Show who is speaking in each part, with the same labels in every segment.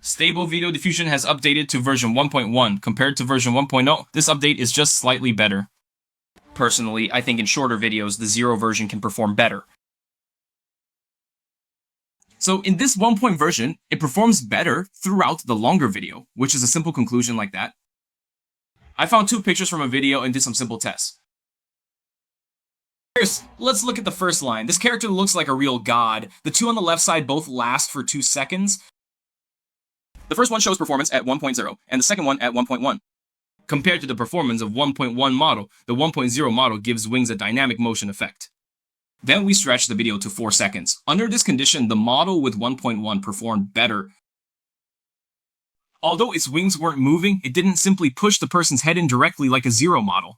Speaker 1: Stable Video Diffusion has updated to version 1.1. Compared to version 1.0, this update is just slightly better. Personally, I think in shorter videos, the 0 version can perform better. So in this 1.0 version, it performs better throughout the longer video, which is a simple conclusion like that. I found 2 pictures from a video and did some simple tests. First, let's look at the first line. This character looks like a real god. The 2 on the left side both last for 2 seconds. The first one shows performance at 1.0, and the second one at 1.1. Compared to the performance of 1.1 model, the 1.0 model gives wings a dynamic motion effect. Then we stretch the video to 4 seconds. Under this condition, the model with 1.1 performed better. Although its wings weren't moving, it didn't simply push the person's head in directly like a 0 model.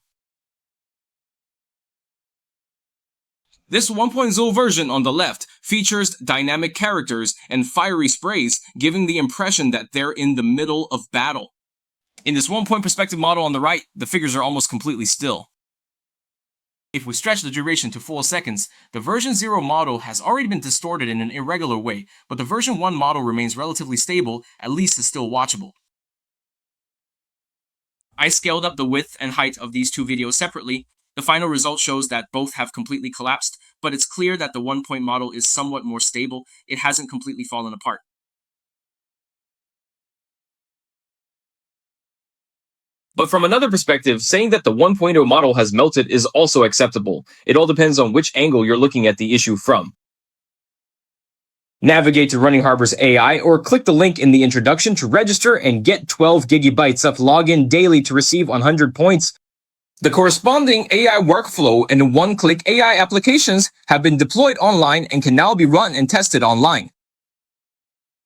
Speaker 1: This 1.0 version on the left features dynamic characters and fiery sprays, giving the impression that they're in the middle of battle. In this 1-point perspective model on the right, the figures are almost completely still. If we stretch the duration to 4 seconds, the version 0 model has already been distorted in an irregular way, but the version 1 model remains relatively stable, at least it's still watchable. I scaled up the width and height of these 2 videos separately. The final result shows that both have completely collapsed, but it's clear that the 1-point model is somewhat more stable. It hasn't completely fallen apart. But from another perspective, saying that the 1.0 model has melted is also acceptable. It all depends on which angle you're looking at the issue from. Navigate to RunningHub's AI or click the link in the introduction to register and get 12 gigabytes of login daily to receive 100 points. The corresponding AI workflow and one-click AI applications have been deployed online and can now be run and tested online.